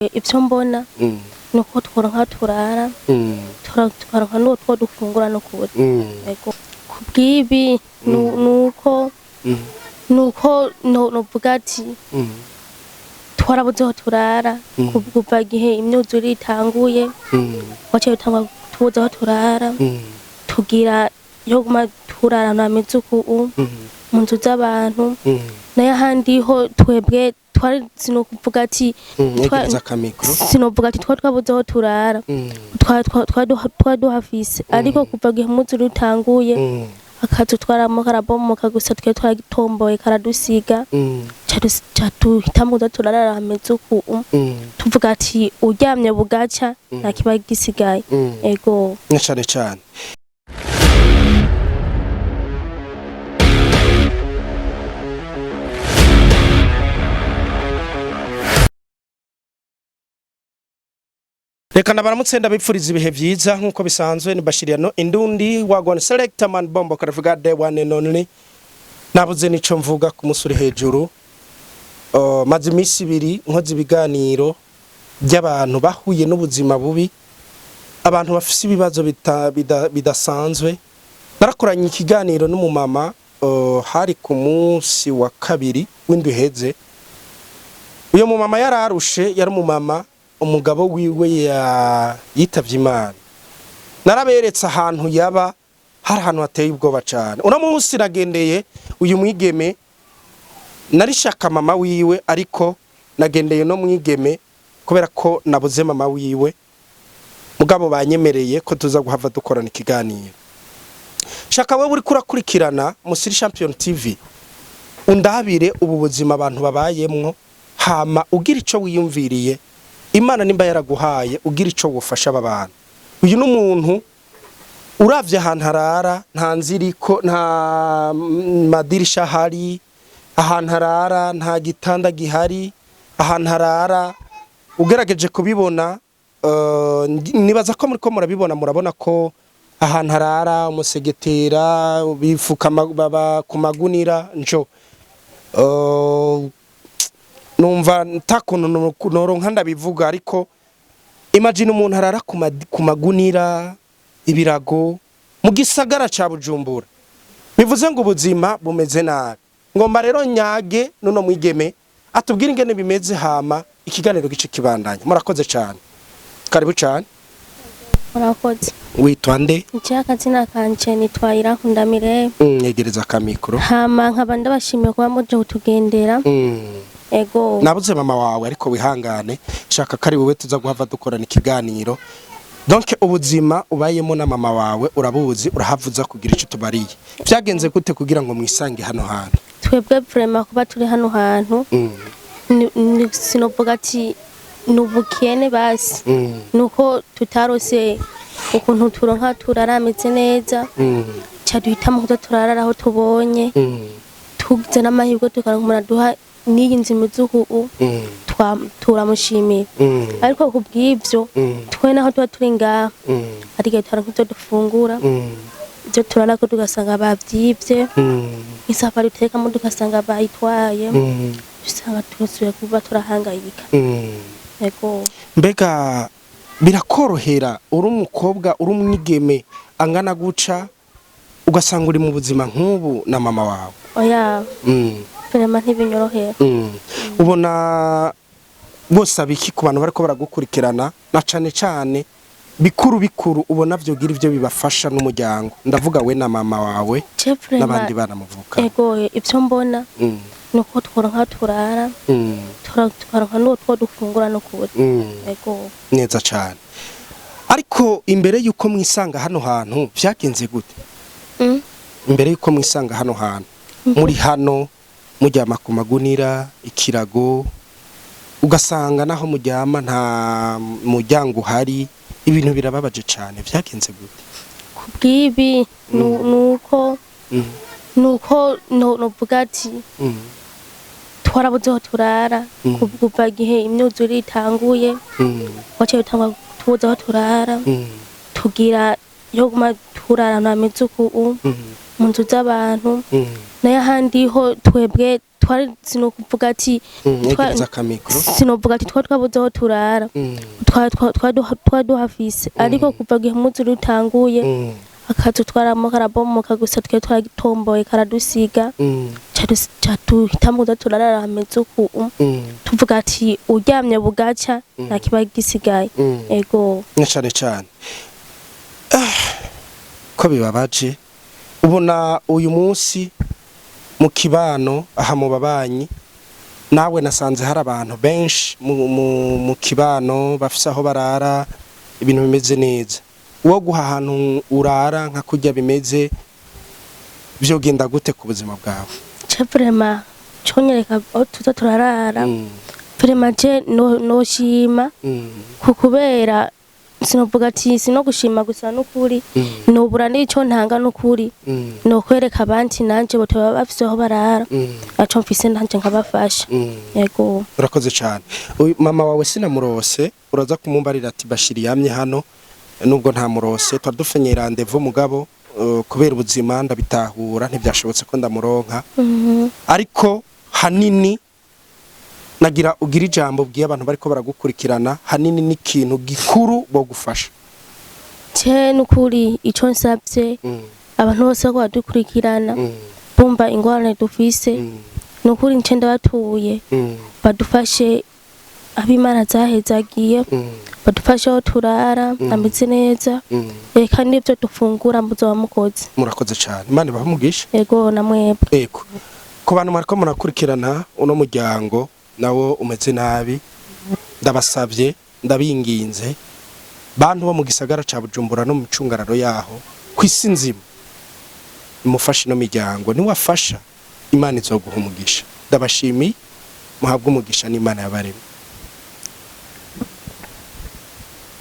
Ivyo mbona nuko tworonka turara tukaronka n'utwo dufungura no kuri ego kubwibi nuko novuga ati twarabuze aho turara kuva gihe imyuzure itanguye waciye utangwa tubuze aho turara tugira yo guma turara na mizuku mu nzu z'abantu nayo handi ho twebwe twari sinokuvuga ati sinovuga ati twabuze aho turara twaduhafise ariko kuva gihe umwuzure utanguye akazu twaramo karabomoka gusa twe twaragitomboye karadusiga catuhitamwo kuza turarara hameze uku tuvuga ati uryamye bugaca nta kiba gisigaye ego cane cane. Reka nabaramutse ndabipfuriza ibihe vyiza nkuko bisanzwe ni Bashiriano Indundi wagwana selector man bombo karavuga the one and only nabuze nico mvuga ku musuri hejuru maze imisi ibiri nkoze ibiganiro by'abantu bahuye n'ubuzima bubi abantu bafise ibibazo bidasanzwe narakoranye ikiganiro n'umumama hari ku munsi wa kabiri w'indwi heze uyo mumama yararushe yari umumama umugabo wiwe yitavye Imana naraberetse ahantu yaba hari ahantu hateye ubwoba cyane uno munsi nagendeye uyu mwigeme narishaka mama wiwe ariko nagendeye no mwigeme kubera ko nabuze mama wiwe mugabo banyemereye ko tuza guhava dukorana ikiganiro shaka wewe uri kurakurikirana Musiri Champion TV undabire ubu buzima abantu babayemwo hama ugira ico wiyumviriye Imana nimba yaraguhaye ugira ico wufasha abantu uyu n'umuntu uravye ahantu harara nta nziriko nta madirisha hari ahantu harara nta gitanda gihari ahantu harara ugerageje kubibona nibaza ko muriko murabibona murabona ko ahantu harara umusegetera bifuka baba kumagunira njo numva ntakuntu noronka ndabivuga ariko imagine umuntu arara kumagunira ibirago mu gisagara ca Bujumbura bivuze ngo ubuzima bumeze nabi ngomba rero nyage nuno mwigeme atubwira ingene bimeze hama ikiganiro gice kibandanya murakoze cyane karibu cyane murakoze witwa nde Akazina kanje nitwa Irankundamire yegereza kamikro hama nkaba ndabashimiye kuba muje kutugendera ego nabuze mama wawe ariko wihangane shaka kari wewe tuza guhava dukorana ikiganiro donc ubuzima ubayemo na mama wawe urabuzi urahavuza kugira ico tubariye byagenze gute kugira ngo mwisange hano hantu twebwe vraiment kuba turi hano hantu sinovuga ati nubukene basi nuko tutarose ukuntu turonka turarameze neza caduhitamo kuza turarara aho tubonye tugize n'amahirwe tukaronka duha niyi nzimuzuhu turamushimira ariko kubw'ivyo twe naho tuba turi ngaha ariko twaronka ivyo dufungura ivyo turara ko tugasanga bavyivye isafari utekamo tugasanga bayitwaye usanga tusuye kuba turahangayika ego mbega birakorohera uri umukobwa uri umwigeme angana guca ugasanga uri mu buzima nk'ubu na mama wawe oya vraiment ntibinyorohera ubona bose abiki ku bantu bariko baragukurikirana na cane bikuru ubona vyogira ivyo bibafasha n'umuryango ndavuga we na mama wawe n'abandi bana muvuka ego ivyo mbona nuko tworonka turara tukaronka n'utwo dufungura no kuri ego neza cane ariko imbere yuko mwisanga hano hantu vyagenze gute imbere yuko mwisanga hano hantu muri hano mujyama ku magunira ikirago ugasanga naho mujyama nta muryango uhari ibintu birababaje cyane vyagenze gute kubwibi nuko novuga ati twarabuze aho turara kuva gihe imyuzure itanguye waciye utangwa tubuze aho turara tugira yo guma turara na mizuku mu nzu z'abantu nayo handi ho twebwe twari sinokuvuga ati yegereza akamikro sinovuga ati twabuze aho turara twaduhafise ariko kuva gihe umwuzure utanguye akazu twaramo karabomoka gusa twe twagitomboye karadusiga catuhitamwo kuza turarara hameze uku tuvuga ati uryamye bugaca nta kiba gisigaye ego cyane cyane ko bibabaje ubona uyu munsi mu kibano aha mu babanyi nawe nasanze hari abantu benshi mu kibano bafise aho barara ibintu bimeze neza uwo guha ahantu urara nka kurya bimeze vyogenda gute ku buzima bwawe vraiment cyonyereka aho tuza turarara vraiment je no shima kubera sinovuga ati sino gushima gusa n'ukuri nobura n'ico ntanga n'ukuri no kwereka abandi nanje botaba bafise aho barara aco mfise nanje nkabafasha yego urakoze cyane mama wawe sinamurose uraza kumumbarira ati Bashiri yamye hano nubwo nta murose twadufenye rendez-vous mugabo kubera ubuzima ndabitahura ntibyashobotse ko ndamuronka ariko hanini nagira ugira ijambo bwiye abantu bariko baragukurikirana hanini n'ikintu gikuru bo gufasha n'ukuri ico nsabye abantu bose ko badukurikirana bumva ingorane dufise n'ukuri nce ndabatuye badufashe abimana zahezagiye badufashe aho turara ameze neza reka n'ibyo dufungura muzoba mukoze murakoze cyane Imana ibamugisha yego namwebwe yego ku bantu mariko murakurikirana uno muryango nawo umeze nabi ndabasabye ndabinginze bantu bo mu gisagara ca Bujumbura no mu cungararo yaho kwisi nzima mufashe no miryango ni wafasha Imana izoguha umugisha ndabashimiye muhabwe umugisha n'Imana yabaremye